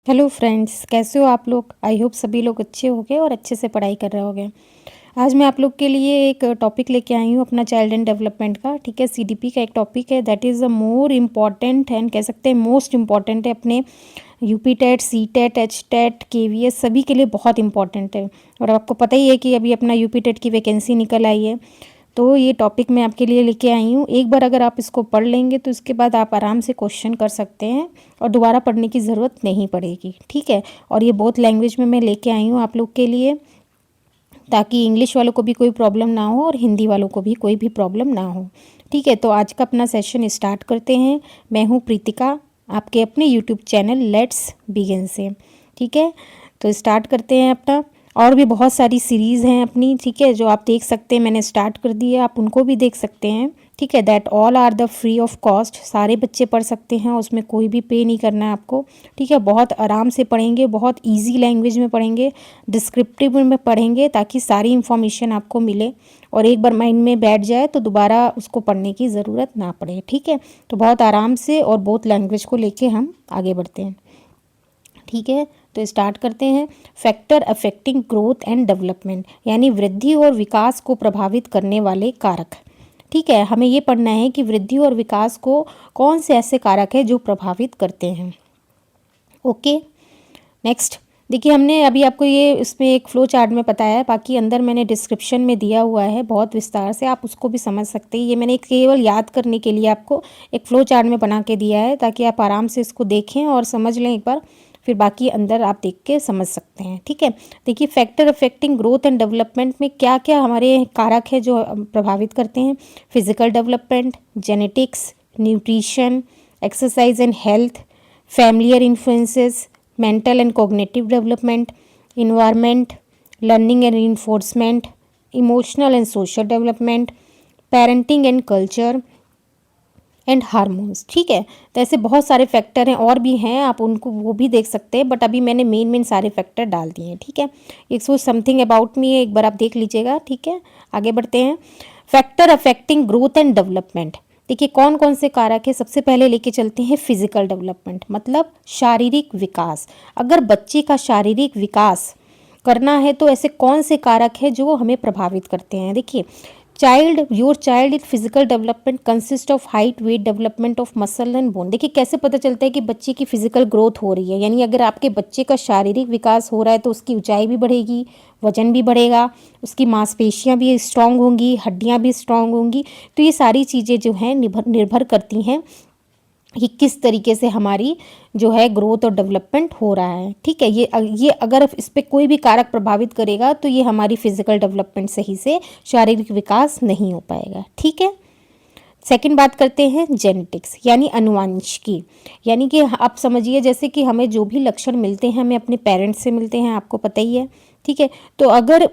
Hello friends, कैसे हो आप लोग। आई होप सभी लोग अच्छे होंगे और अच्छे से पढ़ाई कर रहे होंगे। आज मैं आप लोग के लिए एक टॉपिक लेके आई हूँ अपना चाइल्ड एंड डेवलपमेंट का। ठीक है, सीडीपी का एक टॉपिक है that is a more important and कह सकते हैं मोस्ट इम्पॉर्टेंट है अपने UP TET, C TET, H TET, KVS सभी के लिए बहुत इंपॉर्टेंट है। और आपको पता ही है कि अभी अपना यूपी टेट की वैकेंसी निकल आई है, तो ये टॉपिक मैं आपके लिए लेके आई हूँ। एक बार अगर आप इसको पढ़ लेंगे तो इसके बाद आप आराम से क्वेश्चन कर सकते हैं और दोबारा पढ़ने की ज़रूरत नहीं पड़ेगी। ठीक है, और ये बहुत लैंग्वेज में मैं लेके आई हूँ आप लोग के लिए, ताकि इंग्लिश वालों को भी कोई प्रॉब्लम ना हो और हिंदी वालों को भी कोई भी प्रॉब्लम ना हो। ठीक है, तो आज का अपना सेशन स्टार्ट करते हैं। मैं हूँ प्रीतिका, आपके अपने यूट्यूब चैनल लेट्स बिगिन से। ठीक है, तो स्टार्ट करते हैं अपना। और भी बहुत सारी सीरीज़ हैं अपनी, ठीक है, जो आप देख सकते हैं। मैंने स्टार्ट कर दी है, आप उनको भी देख सकते हैं। ठीक है, that all are the free of cost, सारे बच्चे पढ़ सकते हैं, उसमें कोई भी पे नहीं करना है आपको। ठीक है, बहुत आराम से पढ़ेंगे, बहुत इजी लैंग्वेज में पढ़ेंगे, डिस्क्रिप्टिव में पढ़ेंगे, ताकि सारी इन्फॉर्मेशन आपको मिले और एक बार माइंड में बैठ जाए तो दोबारा उसको पढ़ने की ज़रूरत ना पड़े। ठीक है, तो बहुत आराम से और बहुत लैंग्वेज को लेके हम आगे बढ़ते हैं। ठीक है, तो स्टार्ट करते हैं। Factor affecting growth and development, यानी वृद्धि और विकास को प्रभावित करने वाले कारक। ठीक है, हमें ये पढ़ना है कि वृद्धि और विकास को कौन से ऐसे कारक हैं जो प्रभावित करते हैं। ओके, नेक्स्ट देखिए, हमने अभी आपको ये इसमें एक फ्लो चार्ट में बताया है, बाकी अंदर मैंने डिस्क्रिप्शन में दिया हुआ है बहुत विस्तार से, आप उसको भी समझ सकते हैं। ये मैंने केवल याद करने के लिए आपको एक फ्लो चार्ट में बना के दिया है, ताकि आप आराम से इसको देखें और समझ लें एक बार, फिर बाकी अंदर आप देख के समझ सकते हैं। ठीक है, देखिए factor affecting growth and development में क्या क्या हमारे कारक है जो प्रभावित करते हैं। Physical development, genetics, nutrition, exercise and health, familiar influences, mental and cognitive development, environment, learning and reinforcement, emotional and social development, parenting and culture and hormones. ठीक है, तो ऐसे बहुत सारे फैक्टर हैं, और भी हैं, आप उनको वो भी देख सकते हैं, बट अभी मैंने मेन सारे फैक्टर डाल दिए हैं। ठीक है, एक सो समथिंग अबाउट मी है, एक बार आप देख लीजिएगा। ठीक है, आगे बढ़ते हैं। Factor affecting growth and development, देखिए कौन कौन से कारक है। सबसे पहले लेके चलते हैं फिजिकल डेवलपमेंट, मतलब शारीरिक विकास। अगर बच्चे का शारीरिक विकास करना है तो ऐसे कौन से कारक है जो हमें प्रभावित करते हैं। देखिए, your child in physical development consist of height, weight, development of muscle and bone. देखिए कैसे पता चलता है कि बच्चे की फिजिकल ग्रोथ हो रही है, यानी अगर आपके बच्चे का शारीरिक विकास हो रहा है तो उसकी ऊंचाई भी बढ़ेगी, वजन भी बढ़ेगा, उसकी मांसपेशियां भी स्ट्रांग होंगी, हड्डियां भी स्ट्रांग होंगी। तो ये सारी चीज़ें जो हैं निर्भर करती हैं कि किस तरीके से हमारी जो है ग्रोथ और डेवलपमेंट हो रहा है। ठीक है, ये अगर इस पर कोई भी कारक प्रभावित करेगा तो ये हमारी फिजिकल डेवलपमेंट सही से, शारीरिक विकास नहीं हो पाएगा। ठीक है, सेकंड बात करते हैं जेनेटिक्स, यानी अनुवांशिकी। यानी कि आप समझिए जैसे कि हमें जो भी लक्षण मिलते हैं हमें अपने पेरेंट्स से मिलते हैं, आपको पता ही है। ठीक है, तो अगर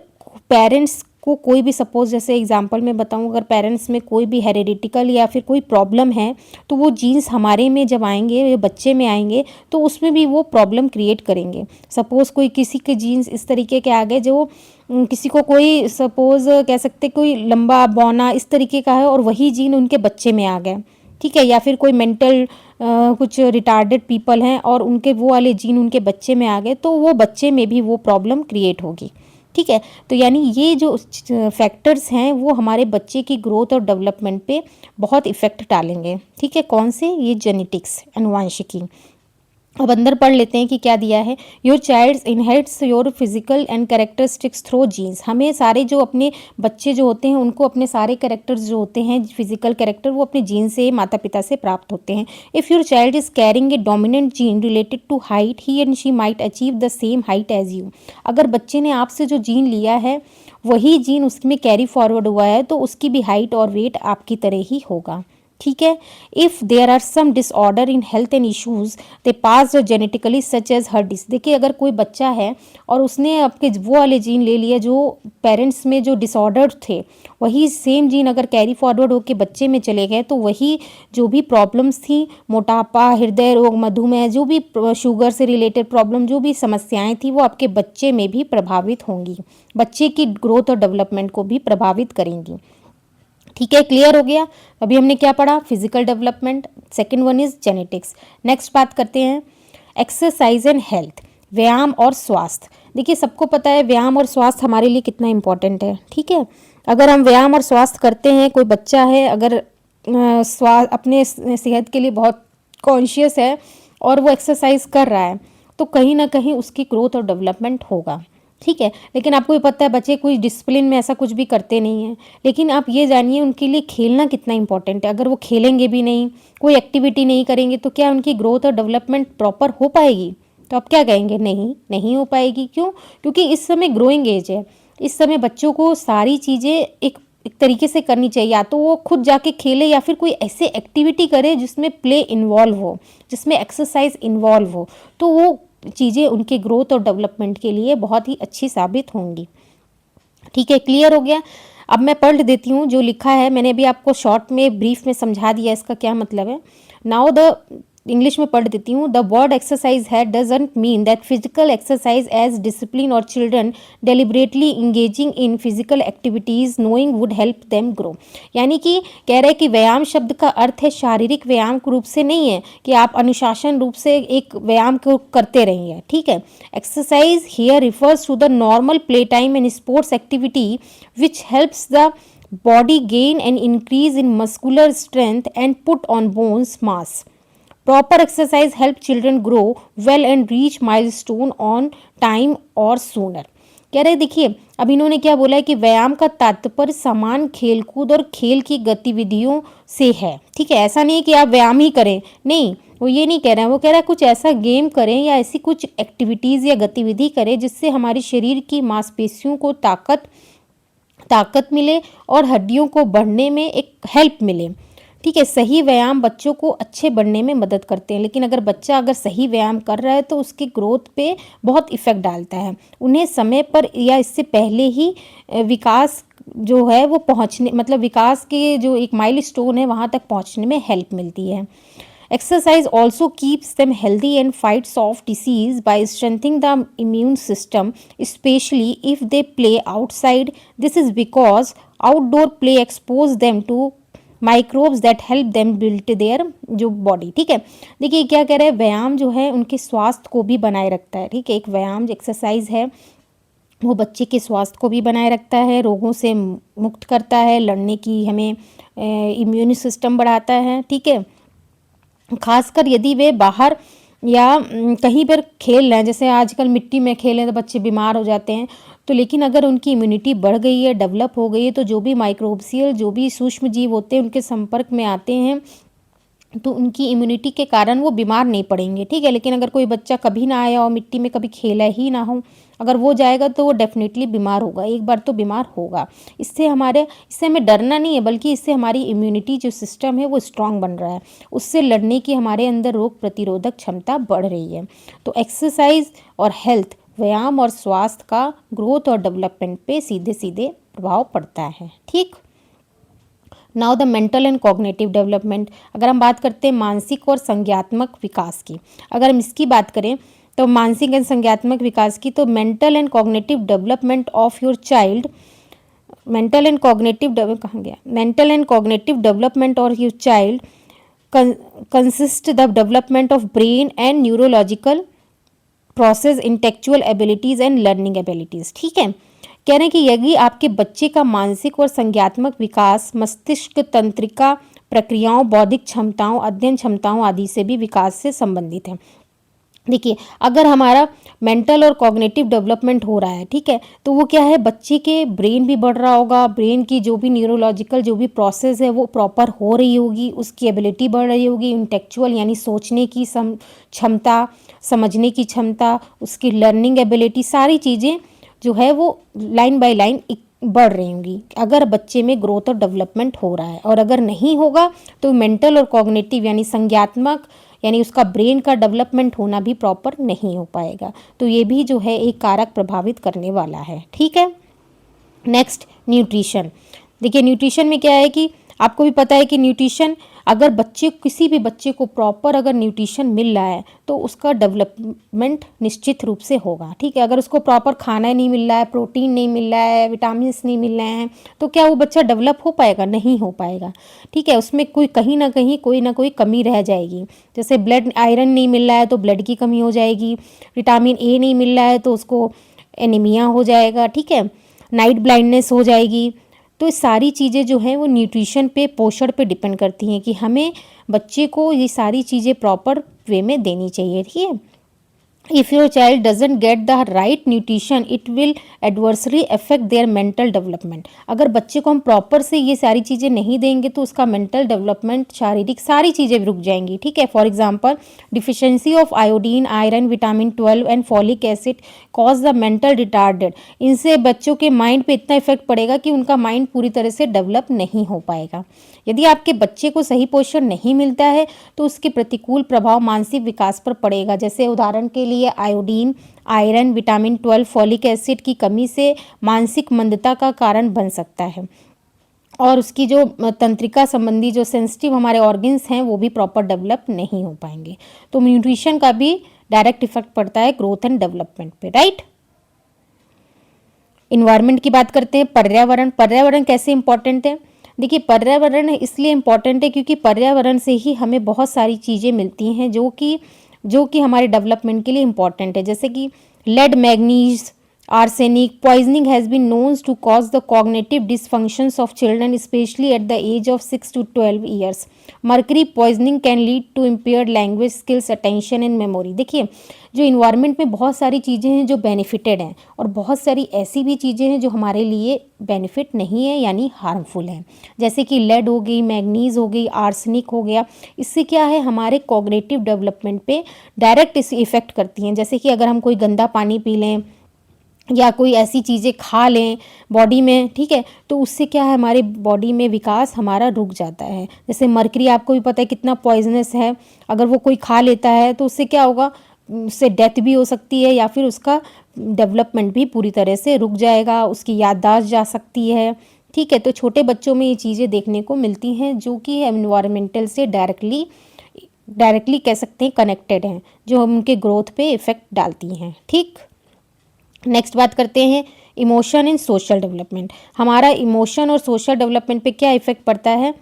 पेरेंट्स को कोई भी, सपोज जैसे एग्जांपल में बताऊं, अगर पेरेंट्स में कोई भी हेरिडिटिकल या फिर कोई प्रॉब्लम है तो वो जीन्स हमारे में जब आएंगे, ये बच्चे में आएंगे, तो उसमें भी वो प्रॉब्लम क्रिएट करेंगे। सपोज कोई किसी के जीन्स इस तरीके के आ गए जो किसी को कोई सपोज कह सकते कोई लंबा बौना इस तरीके का है और वही जीन उनके बच्चे में आ गए। ठीक है, या फिर कोई मेंटल कुछ रिटार्डेड पीपल हैं और उनके वो वाले जीन उनके बच्चे में आ गए, तो वो बच्चे में भी वो प्रॉब्लम क्रिएट होगी। ठीक है, तो यानी ये जो फैक्टर्स हैं वो हमारे बच्चे की ग्रोथ और डेवलपमेंट पे बहुत इफेक्ट डालेंगे। ठीक है, कौन से, ये जेनेटिक्स, अनुवांशिकी। अब अंदर पढ़ लेते हैं कि क्या दिया है। Your child inherits your physical and characteristics through genes. हमें सारे जो अपने बच्चे जो होते हैं उनको अपने सारे कैरेक्टर्स जो होते हैं, फिजिकल कैरेक्टर, वो अपने जीन से, माता पिता से प्राप्त होते हैं। If your child is carrying a dominant gene related to height, he and she might achieve the same height as you. अगर बच्चे ने आपसे जो जीन लिया है वही जीन उसमें कैरी फॉरवर्ड हुआ है तो उसकी भी हाइट और वेट आपकी तरह ही होगा। ठीक है, if there are some disorder in health and issues they pass genetically such as her this. देखिए अगर कोई बच्चा है और उसने आपके वो वाले जीन ले लिए जो पेरेंट्स में जो डिसऑर्डर थे, वही सेम जीन अगर कैरी फॉरवर्ड होकर बच्चे में चले गए तो वही जो भी प्रॉब्लम्स थी, मोटापा, हृदय रोग, मधुमेह, जो भी शुगर से रिलेटेड प्रॉब्लम, जो भी समस्याएं थी, वो आपके बच्चे में भी प्रभावित होंगी, बच्चे की ग्रोथ और डेवलपमेंट को भी प्रभावित करेंगी। ठीक है, क्लियर हो गया। अभी हमने क्या पढ़ा, physical development, second one is genetics. Next बात करते हैं एक्सरसाइज एंड हेल्थ, व्यायाम और स्वास्थ्य। देखिए सबको पता है व्यायाम और स्वास्थ्य हमारे लिए कितना इम्पोर्टेंट है, ठीक है। अगर हम व्यायाम और स्वास्थ्य करते हैं, कोई बच्चा है अगर अपने सेहत के लिए बहुत कॉन्शियस है और वो एक्सरसाइज कर रहा है, तो कहीं ना कहीं उसकी ग्रोथ और डेवलपमेंट होगा, ठीक है। लेकिन आपको भी पता है बच्चे कोई डिसिप्लिन में ऐसा कुछ भी करते नहीं हैं। लेकिन आप ये जानिए उनके लिए खेलना कितना इंपॉर्टेंट है। अगर वो खेलेंगे भी नहीं, कोई एक्टिविटी नहीं करेंगे, तो क्या उनकी ग्रोथ और डेवलपमेंट प्रॉपर हो पाएगी? तो आप क्या कहेंगे? नहीं, नहीं हो पाएगी। क्यों? क्योंकि इस समय ग्रोइंग एज है। इस समय बच्चों को सारी चीज़ें एक तरीके से करनी चाहिए। या तो वो खुद जाके खेले या फिर कोई ऐसे एक्टिविटी करे जिसमें प्ले इन्वॉल्व हो, जिसमें एक्सरसाइज इन्वॉल्व हो, तो वो चीज़ें उनके ग्रोथ और डेवलपमेंट के लिए बहुत ही अच्छी साबित होंगी। ठीक है, क्लियर हो गया। अब मैं पढ़ देती हूँ जो लिखा है। मैंने अभी आपको शॉर्ट में ब्रीफ में समझा दिया इसका क्या मतलब है। नाउ द इंग्लिश में पढ़ देती हूँ। द वर्ड एक्सरसाइज है doesn't mean that physical exercise as discipline और children deliberately engaging in physical activities knowing would help them grow. यानी कि कह रहे हैं कि व्यायाम शब्द का अर्थ है शारीरिक व्यायाम के रूप से नहीं है कि आप अनुशासन रूप से एक व्यायाम को करते रहिए, ठीक है। Exercise here refers to the normal play time and sports activity which helps the body gain and increase in muscular strength and put on bones mass. Proper exercise help children grow well and reach milestone on time or sooner. कह रहे देखिए अब इन्होंने क्या बोला है कि व्यायाम का तात्पर्य समान खेलकूद और खेल की गतिविधियों से है, ठीक है। ऐसा नहीं है कि आप व्यायाम ही करें, नहीं, वो ये नहीं कह रहे हैं। वो कह रहा है कुछ ऐसा गेम करें या ऐसी कुछ एक्टिविटीज़ या गतिविधि करें जिससे हमारी शरीर की मांसपेशियों को ताकत मिले और हड्डियों को बढ़ने में एक हेल्प मिले, ठीक है। सही व्यायाम बच्चों को अच्छे बनने में मदद करते हैं। लेकिन अगर बच्चा सही व्यायाम कर रहा है तो उसकी ग्रोथ पे बहुत इफ़ेक्ट डालता है। उन्हें समय पर या इससे पहले ही विकास जो है वो पहुंचने, मतलब विकास के जो एक माइलस्टोन है वहाँ तक पहुंचने में हेल्प मिलती है। Exercise also keeps them healthy and fights off disease by strengthening the immune system, especially if they play outside. This is because outdoor play expose them to microbes that help them build their जो body, ठीक है। देखिए क्या कह रहे हैं, व्यायाम जो है उनके स्वास्थ्य को भी बनाए रखता है, ठीक है। एक व्यायाम जो एक्सरसाइज है वो बच्चे के स्वास्थ्य को भी बनाए रखता है, रोगों से मुक्त करता है, लड़ने की हमें इम्यून सिस्टम बढ़ाता है, ठीक है। खासकर यदि वे बाहर या कहीं पर खेल रहे हैं, जैसे आजकल मिट्टी में खेलें तो बच्चे बीमार हो जाते हैं, तो लेकिन अगर उनकी इम्यूनिटी बढ़ गई है, डेवलप हो गई है, तो जो भी माइक्रोबियल जो भी सूक्ष्म जीव होते हैं उनके संपर्क में आते हैं तो उनकी इम्यूनिटी के कारण वो बीमार नहीं पड़ेंगे, ठीक है। लेकिन अगर कोई बच्चा कभी ना आया हो, मिट्टी में कभी खेला ही ना हो, अगर वो जाएगा तो वो डेफिनेटली बीमार होगा, एक बार तो बीमार होगा। इससे हमें डरना नहीं है, बल्कि इससे हमारी इम्यूनिटी जो सिस्टम है वो स्ट्रांग बन रहा है, उससे लड़ने की हमारे अंदर रोग प्रतिरोधक क्षमता बढ़ रही है। तो एक्सरसाइज और हेल्थ, व्यायाम और स्वास्थ्य का ग्रोथ और डेवलपमेंट पे सीधे सीधे प्रभाव पड़ता है, ठीक। Now the mental and cognitive development, अगर हम बात करते हैं मानसिक और संज्ञात्मक विकास की, अगर हम इसकी बात करें तो मानसिक एंड संज्ञात्मक विकास की, तो mental and cognitive development of your child, mental and cognitive development of your child consist the development of brain and neurological process, intellectual abilities and learning abilities, ठीक है। कह रहे हैं कि यदि आपके बच्चे का मानसिक और संज्ञात्मक विकास मस्तिष्क तंत्रिका प्रक्रियाओं, बौद्धिक क्षमताओं, अध्ययन क्षमताओं आदि से भी विकास से संबंधित है। देखिए अगर हमारा मेंटल और कॉग्निटिव डेवलपमेंट हो रहा है, ठीक है, तो वो क्या है, बच्चे के ब्रेन भी बढ़ रहा होगा, ब्रेन की जो भी न्यूरोलॉजिकल जो भी प्रोसेस है वो प्रॉपर हो रही होगी, उसकी एबिलिटी बढ़ रही होगी, इंटेलेक्चुअल यानी सोचने की क्षमता, समझने की क्षमता, उसकी लर्निंग एबिलिटी, सारी चीज़ें जो है वो लाइन बाय लाइन बढ़ रही होंगी अगर बच्चे में ग्रोथ और डेवलपमेंट हो रहा है। और अगर नहीं होगा तो मेंटल और कॉग्निटिव यानी संज्ञात्मक यानी उसका ब्रेन का डेवलपमेंट होना भी प्रॉपर नहीं हो पाएगा। तो ये भी जो है एक कारक प्रभावित करने वाला है, ठीक है। नेक्स्ट न्यूट्रिशन, देखिए न्यूट्रिशन में क्या है कि आपको भी पता है कि न्यूट्रिशन अगर बच्चे किसी भी बच्चे को प्रॉपर अगर न्यूट्रिशन मिल रहा है तो उसका डेवलपमेंट निश्चित रूप से होगा, ठीक है। अगर उसको प्रॉपर खाना नहीं मिल रहा है, प्रोटीन नहीं मिल रहा है, विटामिन्स नहीं मिल रहे हैं, तो क्या वो बच्चा डेवलप हो पाएगा? नहीं हो पाएगा, ठीक है। उसमें कोई कहीं ना कहीं कोई ना कोई कमी रह जाएगी। जैसे ब्लड आयरन नहीं मिल रहा है तो ब्लड की कमी हो जाएगी, विटामिन ए नहीं मिल रहा है तो उसको एनीमिया हो जाएगा, ठीक है, नाइट ब्लाइंडनेस हो जाएगी। तो ये सारी चीज़ें जो हैं वो न्यूट्रिशन पे, पोषण पे डिपेंड करती हैं कि हमें बच्चे को ये सारी चीज़ें प्रॉपर वे में देनी चाहिए, ठीक है। If your child doesn't get the right nutrition, it will adversely affect their mental development. अगर बच्चे को हम प्रॉपर से ये सारी चीज़ें नहीं देंगे तो उसका मेंटल डेवलपमेंट, शारीरिक सारी चीज़ें रुक जाएंगी, ठीक है। For example, deficiency of iodine, iron, vitamin 12 and folic acid cause the mental retarded. इनसे बच्चों के माइंड पे इतना इफेक्ट पड़ेगा कि उनका माइंड पूरी तरह से डेवलप नहीं हो पाएगा। यदि आपके बच्चे को सही पोषण नहीं मिलता है तो उसके प्रतिकूल प्रभाव मानसिक विकास पर पड़ेगा। जैसे उदाहरण के लिए iodine, iron, vitamin 12, folic acid की कमी से मानसिक मंदता का कारण बन सकता है और उसकी जो तंत्रिका संबंधी जो सेंसिटिव हमारे ऑर्गन्स हैं वो भी प्रॉपर डेवलप नहीं हो पाएंगे। तो न्यूट्रिशन का भी डायरेक्ट इफेक्ट पड़ता है ग्रोथ एंड डेवलपमेंट पे, राइट। इन्वायरमेंट की बात करते हैं। पर्यावरण, पर्यावरण कैसे इंपॉर्टेंट है? देखिए, पर्यावरण इसलिए इम्पॉर्टेंट है क्योंकि पर्यावरण से ही हमें बहुत सारी चीज़ें मिलती हैं जो कि हमारे डेवलपमेंट के लिए इम्पॉर्टेंट है। जैसे कि lead, manganese, arsenic poisoning has been knowns to cause the cognitive dysfunctions of children specially at the age of 6 to 12 years. Mercury poisoning can lead to impaired language skills, attention and memory. देखिए, जो environment में बहुत सारी चीज़ें हैं जो benefited हैं और बहुत सारी ऐसी भी चीज़ें हैं जो हमारे लिए बेनिफिट नहीं है यानी हार्मफुल हैं। जैसे कि लेड हो गई, मैग्नीज हो गई, आर्सेनिक हो गया। इससे क्या है, हमारे कॉग्निटिव डेवलपमेंट पे डायरेक्ट इस इफेक्ट करती हैं। जैसे कि अगर हम कोई गंदा पानी पी लें या कोई ऐसी चीज़ें खा लें बॉडी में, ठीक है, तो उससे क्या है, हमारे बॉडी में विकास हमारा रुक जाता है। जैसे मर्करी आपको भी पता है कितना पॉइजनस है, अगर वो कोई खा लेता है तो उससे क्या होगा, उससे डेथ भी हो सकती है या फिर उसका डेवलपमेंट भी पूरी तरह से रुक जाएगा, उसकी याददाश्त जा सकती है, ठीक है। तो छोटे बच्चों में ये चीज़ें देखने को मिलती हैं जो कि एनवायरमेंटल से डायरेक्टली कह सकते हैं कनेक्टेड हैं, जो उनके ग्रोथ पे इफेक्ट डालती हैं, ठीक। नेक्स्ट बात करते हैं इमोशन इन सोशल डेवलपमेंट। हमारा इमोशन और सोशल डेवलपमेंट पे क्या इफेक्ट पड़ता है?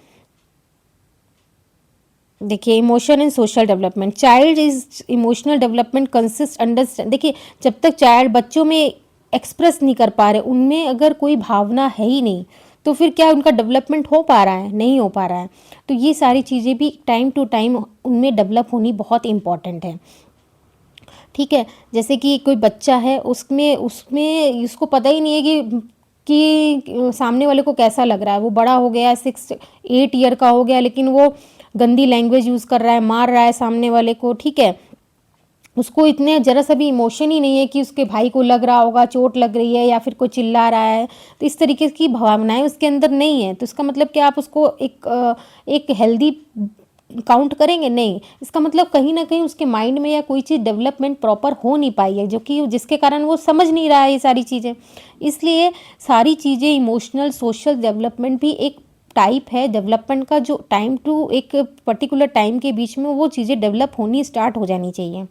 देखिए, emotion in social development, child is emotional development consist understand. देखिए, जब तक चाइल्ड बच्चों में एक्सप्रेस नहीं कर पा रहे, उनमें अगर कोई भावना है ही नहीं, तो फिर क्या उनका डेवलपमेंट हो पा रहा है? नहीं हो पा रहा है। तो ये सारी चीज़ें भी टाइम टू टाइम उनमें डेवलप होनी बहुत इंपॉर्टेंट है, ठीक है। जैसे कि कोई बच्चा है, उसमें उसमें उसको पता ही नहीं है कि सामने वाले को कैसा लग रहा है। वो बड़ा हो गया, 6-8 ईयर का हो गया, लेकिन वो गंदी लैंग्वेज यूज़ कर रहा है, मार रहा है सामने वाले को, ठीक है। उसको इतने ज़रा सा भी इमोशन ही नहीं है कि उसके भाई को लग रहा होगा, चोट लग रही है या फिर कोई चिल्ला रहा है। तो इस तरीके की भावनाएं उसके अंदर नहीं है। तो इसका मतलब कि आप उसको एक हेल्दी काउंट करेंगे? नहीं। इसका मतलब कहीं ना कहीं उसके माइंड में या कोई चीज़ डेवलपमेंट प्रॉपर हो नहीं पाई है, जो कि जिसके कारण वो समझ नहीं रहा है ये सारी चीज़ें। इसलिए सारी चीज़ें, इमोशनल, सोशल डेवलपमेंट भी एक टाइप है डेवलपमेंट का, जो टाइम टू एक पर्टिकुलर टाइम के बीच में वो चीज़ें डेवलप होनी स्टार्ट हो जानी चाहिए,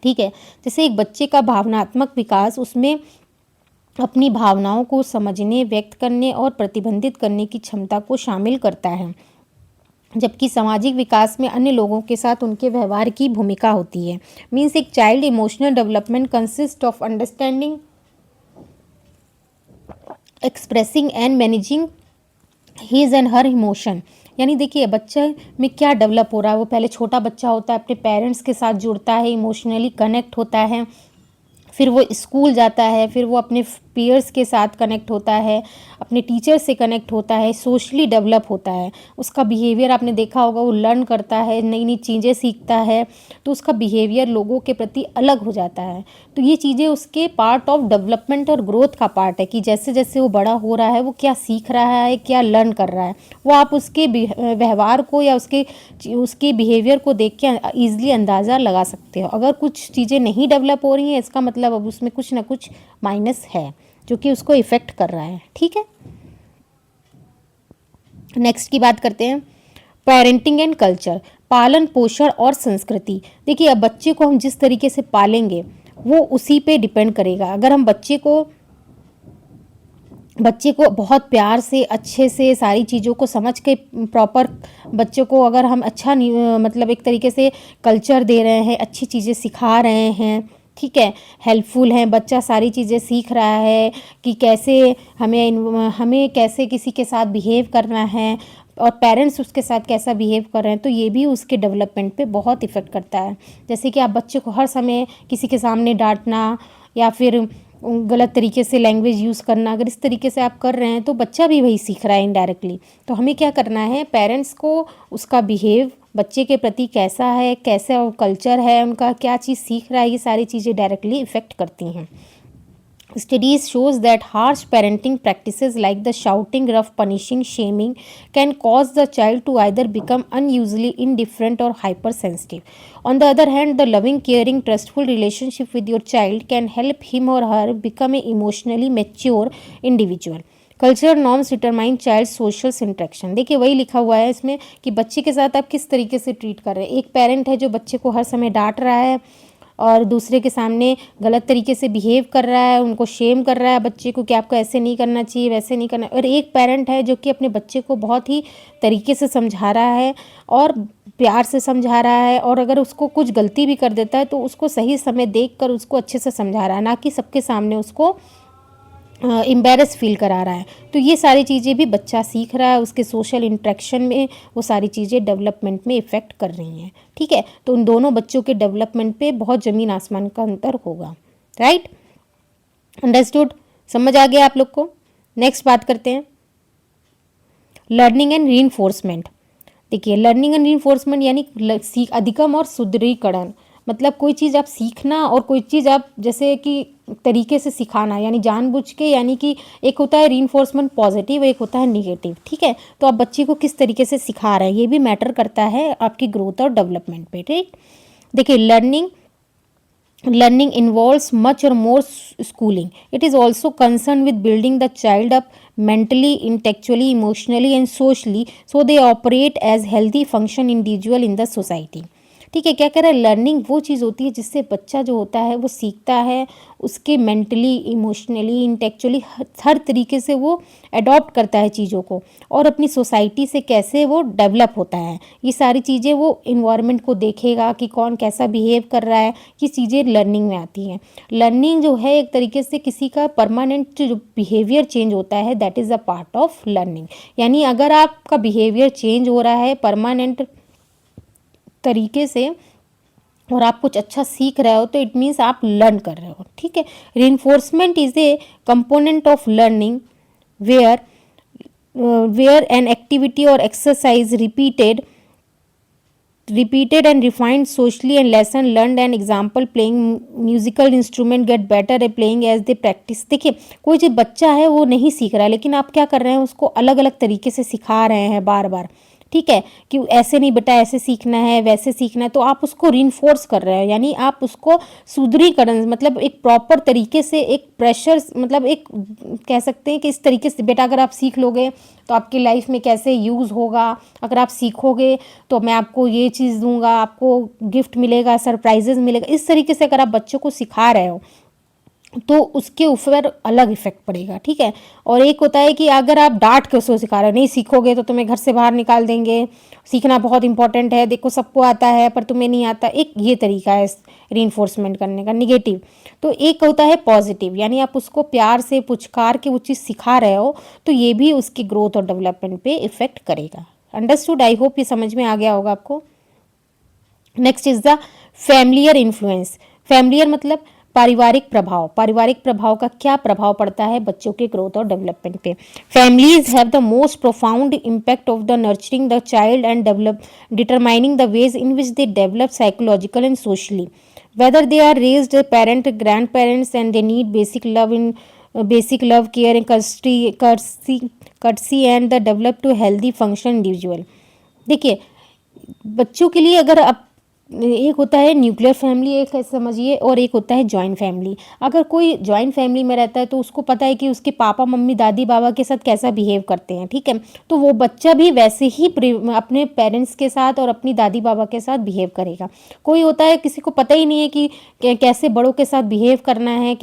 ठीक है। जैसे एक बच्चे का भावनात्मक विकास उसमें अपनी भावनाओं को समझने, व्यक्त करने और प्रतिबंधित करने की क्षमता को शामिल करता है, जबकि सामाजिक विकास में अन्य लोगों के साथ उनके व्यवहार की भूमिका होती है। मीन्स एक child emotional development consist of understanding, expressing and managing his and her emotion. यानी देखिए, बच्चे में क्या डेवलप हो रहा है। वो पहले छोटा बच्चा होता है, अपने पेरेंट्स के साथ जुड़ता है, इमोशनली कनेक्ट होता है, फिर वो स्कूल जाता है, फिर वो अपने पीयर्स के साथ कनेक्ट होता है, अपने टीचर से कनेक्ट होता है, सोशली डेवलप होता है। उसका बिहेवियर आपने देखा होगा, वो लर्न करता है, नई नई चीज़ें सीखता है, तो उसका बिहेवियर लोगों के प्रति अलग हो जाता है। तो ये चीज़ें उसके पार्ट ऑफ डेवलपमेंट और ग्रोथ का पार्ट है कि जैसे जैसे वो बड़ा हो रहा है वो क्या सीख रहा है, क्या लर्न कर रहा है। वो आप उसके व्यवहार को या उसके बिहेवियर को देख के ईजिली अंदाज़ा लगा सकते हो। अगर कुछ चीज़ें नहीं डेवलप हो रही हैं, इसका मतलब अब उसमें कुछ ना कुछ माइनस है जो कि उसको इफ़ेक्ट कर रहा है, ठीक है। नेक्स्ट की बात करते हैं पेरेंटिंग एंड कल्चर, पालन पोषण और संस्कृति। देखिए अब बच्चे को हम जिस तरीके से पालेंगे वो उसी पे डिपेंड करेगा। अगर हम बच्चे को बहुत प्यार से अच्छे से सारी चीज़ों को समझ के प्रॉपर बच्चों को अगर हम अच्छा मतलब एक तरीके से कल्चर दे रहे हैं, अच्छी चीज़ें सिखा रहे हैं, ठीक है, हेल्पफुल हैं, बच्चा सारी चीज़ें सीख रहा है कि कैसे हमें कैसे किसी के साथ बिहेव करना है और पेरेंट्स उसके साथ कैसा बिहेव कर रहे हैं, तो ये भी उसके डेवलपमेंट पे बहुत इफ़ेक्ट करता है। जैसे कि आप बच्चे को हर समय किसी के सामने डांटना या फिर गलत तरीके से लैंग्वेज यूज़ करना, अगर इस तरीके से आप कर रहे हैं तो बच्चा भी वही सीख रहा है इनडायरेक्टली। तो हमें क्या करना है, पेरेंट्स को उसका बिहेव बच्चे के प्रति कैसा है, कैसा कल्चर है उनका, क्या चीज़ सीख रहा है, ये सारी चीज़ें डायरेक्टली इफ़ेक्ट करती हैं। Studies shows that harsh parenting practices like the shouting, rough punishing, shaming can cause the child to either become unusually indifferent or hypersensitive. On the other hand, the loving, caring, trustful relationship with your child can help him or her become an emotionally mature individual. Cultural norms determine child social interaction. देखिए वही लिखा हुआ है इसमें कि बच्चे के साथ आप किस तरीके से ट्रीट कर रहे हैं। एक पेरेंट है जो बच्चे को हर समय डांट रहा है और दूसरे के सामने गलत तरीके से बिहेव कर रहा है, उनको शेम कर रहा है बच्चे को कि आपको ऐसे नहीं करना चाहिए, वैसे नहीं करना। और एक पेरेंट है जो कि अपने बच्चे को बहुत ही तरीके से समझा रहा है और प्यार से समझा रहा है, और अगर उसको कुछ गलती भी कर देता है तो उसको सही समय देख कर उसको अच्छे से समझा रहा है, ना कि सबके सामने उसको एम्बेरस फील करा रहा है। तो ये सारी चीज़ें भी बच्चा सीख रहा है, उसके सोशल इंटरेक्शन में वो सारी चीज़ें डेवलपमेंट में इफ़ेक्ट कर रही हैं, ठीक है। तो उन दोनों बच्चों के डेवलपमेंट पे बहुत ज़मीन आसमान का अंतर होगा, राइट। अंडरस्टूड, समझ आ गया आप लोग को। नेक्स्ट बात करते हैं लर्निंग एंड रीइंफोर्समेंट। देखिए लर्निंग एंड रीइंफोर्समेंट यानी अधिगम और सुदृढ़ीकरण। मतलब कोई चीज़ आप सीखना और कोई चीज़ आप जैसे कि तरीके से सिखाना, यानी जानबूझ के, यानी कि एक होता है रीइंफोर्समेंट पॉजिटिव, एक होता है निगेटिव, ठीक है। तो आप बच्चे को किस तरीके से सिखा रहे हैं ये भी मैटर करता है आपकी ग्रोथ और डेवलपमेंट पे, ठीक। देखिए learning involves much or more schooling. It is also concerned with building the child up mentally, intellectually, emotionally and socially so they operate as healthy function individual in the society. ठीक है, क्या कह रहा है, learning वो चीज़ होती है जिससे बच्चा जो होता है वो सीखता है, उसके मेंटली, इमोशनली, इंटेलेक्चुअली हर तरीके से वो अडॉप्ट करता है चीज़ों को, और अपनी सोसाइटी से कैसे वो डेवलप होता है। ये सारी चीज़ें वो इन्वायरमेंट को देखेगा कि कौन कैसा बिहेव कर रहा है, ये चीज़ें लर्निंग में आती हैं। लर्निंग जो है एक तरीके से किसी का परमानेंट जो बिहेवियर चेंज होता है, that is a part of learning. यानी अगर आपका बिहेवियर चेंज हो रहा है परमानेंट तरीके से और आप कुछ अच्छा सीख रहे हो तो इट मीन्स आप लर्न कर रहे हो, ठीक है। Reinforcement is a component of learning where an activity और exercise repeated and refined socially and lesson learned and example playing musical instrument get better at playing as they practice। देखिए कोई जो बच्चा है वो नहीं सीख रहा है, लेकिन आप क्या कर रहे हैं, उसको अलग अलग तरीके से सिखा रहे हैं बार बार, ठीक है, कि ऐसे नहीं बेटा, ऐसे सीखना है, वैसे सीखना है। तो आप उसको रीइंफोर्स कर रहे हो, यानी आप उसको सुदृढ़ीकरण, मतलब एक प्रॉपर तरीके से, एक प्रेशर, मतलब एक कह सकते हैं कि इस तरीके से बेटा अगर आप सीख लोगे तो आपकी लाइफ में कैसे यूज़ होगा, अगर आप सीखोगे तो मैं आपको ये चीज़ दूंगा, आपको गिफ्ट मिलेगा, सरप्राइजेज मिलेगा। इस तरीके से अगर आप बच्चों को सिखा रहे हो तो उसके ऊपर अलग इफेक्ट पड़ेगा, ठीक है। और एक होता है कि अगर आप डांट के उसको सिखा रहे हो, नहीं सीखोगे तो तुम्हें घर से बाहर निकाल देंगे, सीखना बहुत इंपॉर्टेंट है, देखो सबको आता है पर तुम्हें नहीं आता, एक ये तरीका है रीइंफोर्समेंट करने का, निगेटिव। तो एक होता है पॉजिटिव, यानी आप उसको प्यार से पुचकार के वो चीज़ सिखा रहे हो, तो ये भी उसकी ग्रोथ और डेवलपमेंट पे इफेक्ट करेगा। अंडरस्टूड, आई होप ये समझ में आ गया होगा आपको। Next is the familiar influence. Familiar मतलब पारिवारिक प्रभाव। पारिवारिक प्रभाव का क्या प्रभाव पड़ता है बच्चों के ग्रोथ और डेवलपमेंट पे। Families have the most profound impact of the nurturing the child and develop determining the ways in which they develop psychological and socially, whether they are raised parent grandparents and they need basic love, care and courtesy and the develop to healthy function individual। देखिए बच्चों के लिए अगर आप एक होता है nuclear family, एक है समझिए, और एक होता है जॉइंट फैमिली। अगर कोई जॉइंट फैमिली में रहता है तो उसको पता है कि उसके पापा मम्मी दादी बाबा के साथ कैसा बिहेव करते हैं, ठीक है, तो वो बच्चा भी वैसे ही अपने पेरेंट्स के साथ और अपनी दादी बाबा के साथ बिहेव करेगा। कोई होता है किसी को पता ही नहीं है कि कैसे बड़ों के साथ बिहेव करना है,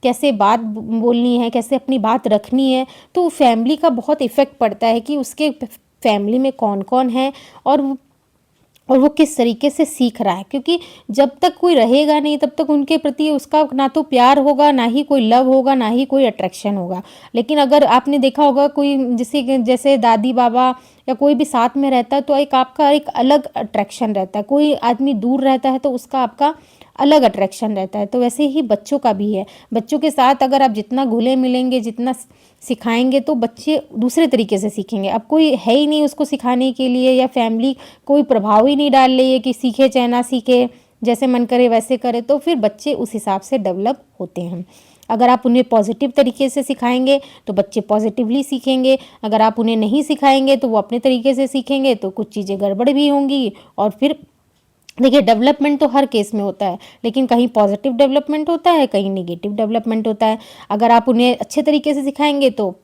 कैसे बात बोलनी है, कैसे अपनी बात रखनी है। तो फैमिली का बहुत इफ़ेक्ट पड़ता है कि उसके फैमिली में कौन कौन है और वो किस तरीके से सीख रहा है, क्योंकि जब तक कोई रहेगा नहीं तब तक उनके प्रति उसका ना तो प्यार होगा, ना ही कोई लव होगा, ना ही कोई अट्रैक्शन होगा। लेकिन अगर आपने देखा होगा कोई जैसे दादी बाबा या कोई भी साथ में रहता है तो आपका एक अलग अट्रैक्शन रहता है। कोई आदमी दूर रहता है तो उसका आपका अलग अट्रैक्शन रहता है। तो वैसे ही बच्चों का भी है। बच्चों के साथ अगर आप जितना घुले मिलेंगे, जितना सिखाएंगे तो बच्चे दूसरे तरीके से सीखेंगे। अब कोई है ही नहीं उसको सिखाने के लिए, या फैमिली कोई प्रभाव ही नहीं डाल रही है कि सीखे चाहे ना सीखे, जैसे मन करे वैसे करे, तो फिर बच्चे उस हिसाब से डेवलप होते हैं। अगर आप उन्हें पॉजिटिव तरीके से सिखाएंगे तो बच्चे पॉजिटिवली सीखेंगे। अगर आप उन्हें नहीं सिखाएंगे तो वो अपने तरीके से सीखेंगे, तो कुछ चीज़ें गड़बड़ भी होंगी। और फिर देखिए, डेवलपमेंट तो हर केस में होता है, लेकिन कहीं पॉजिटिव डेवलपमेंट होता है, कहीं नेगेटिव डेवलपमेंट होता है। अगर आप उन्हें अच्छे तरीके से सिखाएंगे तो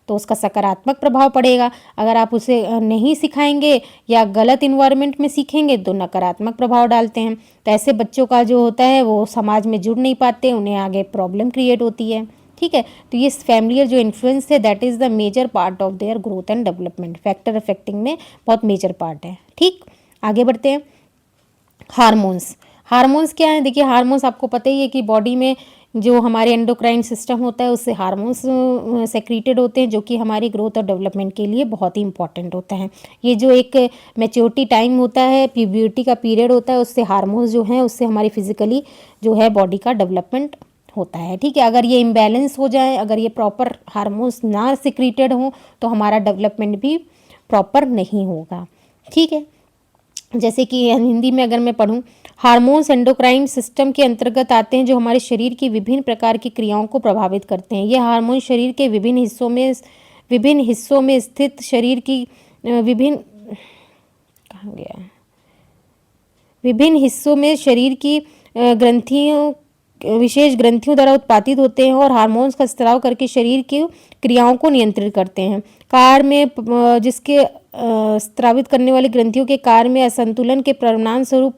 उसका सकारात्मक प्रभाव पड़ेगा। अगर आप उसे नहीं सिखाएंगे या गलत इन्वायरमेंट में सीखेंगे तो नकारात्मक प्रभाव डालते हैं। तो ऐसे बच्चों का जो होता है वो समाज में जुड़ नहीं पाते, उन्हें आगे प्रॉब्लम क्रिएट होती है, ठीक है। तो ये फैमिलियर जो इन्फ्लुएंस है that is the major part of their growth and development, factor affecting में बहुत मेजर पार्ट है, ठीक। आगे बढ़ते हैं। हार्मोन्स क्या है? देखिए, हार्मोन्स आपको पता ही है कि बॉडी में जो हमारे एंडोक्राइन सिस्टम होता है उससे हार्मोन्स सेक्रीटेड होते हैं, जो कि हमारी ग्रोथ और डेवलपमेंट के लिए बहुत ही इंपॉर्टेंट होता है। ये जो एक मैच्योरिटी टाइम होता है, प्यूबर्टी का पीरियड होता है, उससे हार्मोन्स जो हैं उससे हमारी फिजिकली जो है बॉडी का डेवलपमेंट होता है, ठीक है। अगर ये इम्बैलेंस हो जाए, अगर ये प्रॉपर हार्मोन्स ना सिक्रीटेड हों तो हमारा डेवलपमेंट भी प्रॉपर नहीं होगा, ठीक है। जैसे कि हिंदी में अगर मैं पढ़ूँ, हार्मोन्स एंडोक्राइन सिस्टम के अंतर्गत आते हैं जो हमारे शरीर की विभिन्न प्रकार की क्रियाओं को प्रभावित करते हैं। ये हार्मोन शरीर के विभिन्न हिस्सों में स्थित शरीर की विभिन्न कहाँ गया विभिन्न हिस्सों में शरीर की विशेष ग्रंथियों द्वारा उत्पादित होते हैं और हार्मोन्स का स्राव करके शरीर की क्रियाओं को नियंत्रित करते हैं। कार्य में जिसके स्रावित करने वाली ग्रंथियों के कार्य में असंतुलन के परिणाम स्वरूप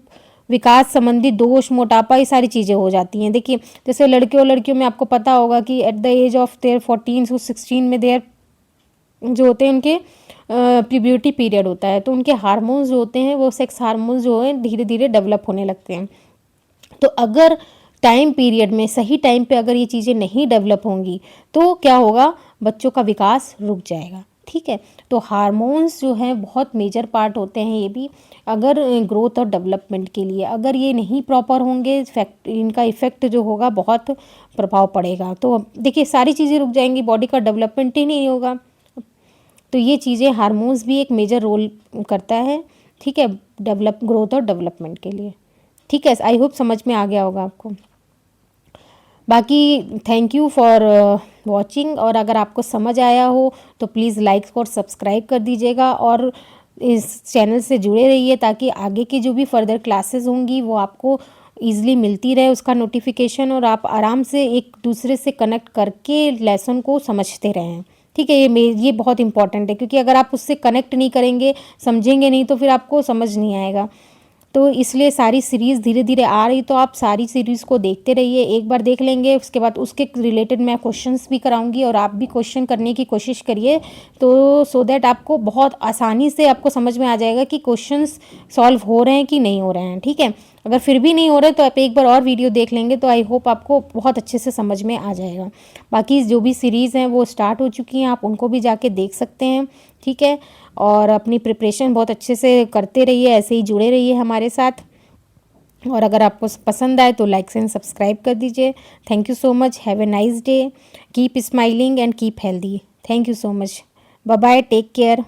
विकास संबंधी दोष, मोटापा, ये सारी चीज़ें हो जाती हैं। देखिए, जैसे लड़कियों में आपको पता होगा कि at the age of their 14 to 16 में देयर जो होते हैं उनके प्यूबर्टी पीरियड होता है, तो उनके हार्मोन्स जो होते हैं वो सेक्स हार्मोन्स जो हैं धीरे धीरे डेवलप होने लगते हैं। तो अगर टाइम पीरियड में सही टाइम पे अगर ये चीज़ें नहीं डेवलप होंगी तो क्या होगा, बच्चों का विकास रुक जाएगा, ठीक है। तो हार्मोन्स जो हैं बहुत मेजर पार्ट होते हैं ये भी, अगर ग्रोथ और डेवलपमेंट के लिए अगर ये नहीं प्रॉपर होंगे, इनका इफ़ेक्ट जो होगा बहुत प्रभाव पड़ेगा। तो देखिए, सारी चीज़ें रुक जाएंगी, बॉडी का डेवलपमेंट ही नहीं होगा। तो ये चीज़ें, हार्मोन्स भी एक मेजर रोल करता है, ठीक है, ग्रोथ और डेवलपमेंट के लिए, ठीक है। आई होप समझ में आ गया होगा आपको। बाकी थैंक यू फॉर वॉचिंग, और अगर आपको समझ आया हो तो प्लीज़ लाइक और सब्सक्राइब कर दीजिएगा और इस चैनल से जुड़े रहिए ताकि आगे की जो भी फर्दर क्लासेस होंगी वो आपको ईजिली मिलती रहे उसका नोटिफिकेशन, और आप आराम से एक दूसरे से कनेक्ट करके लेसन को समझते रहें, ठीक है। ये बहुत इंपॉर्टेंट है, क्योंकि अगर आप उससे कनेक्ट नहीं करेंगे, समझेंगे नहीं, तो फिर आपको समझ नहीं आएगा। तो इसलिए सारी सीरीज़ धीरे धीरे आ रही, तो आप सारी सीरीज़ को देखते रहिए। एक बार देख लेंगे उसके बाद उसके रिलेटेड मैं क्वेश्चंस भी कराऊंगी और आप भी क्वेश्चन करने की कोशिश करिए, तो सो दैट आपको बहुत आसानी से आपको समझ में आ जाएगा कि क्वेश्चंस सॉल्व हो रहे हैं कि नहीं हो रहे हैं, ठीक है। अगर फिर भी नहीं हो रहे तो आप एक बार और वीडियो देख लेंगे तो आई होप आपको बहुत अच्छे से समझ में आ जाएगा। बाकी जो भी सीरीज़ हैं वो स्टार्ट हो चुकी हैं, आप उनको भी जाके देख सकते हैं, ठीक है। और अपनी प्रिपरेशन बहुत अच्छे से करते रहिए, ऐसे ही जुड़े रहिए हमारे साथ। और अगर आपको पसंद आए तो लाइक एंड सब्सक्राइब कर दीजिए। Thank you so much, have a nice day, keep smiling and keep healthy. Thank you so much, bye bye, take care.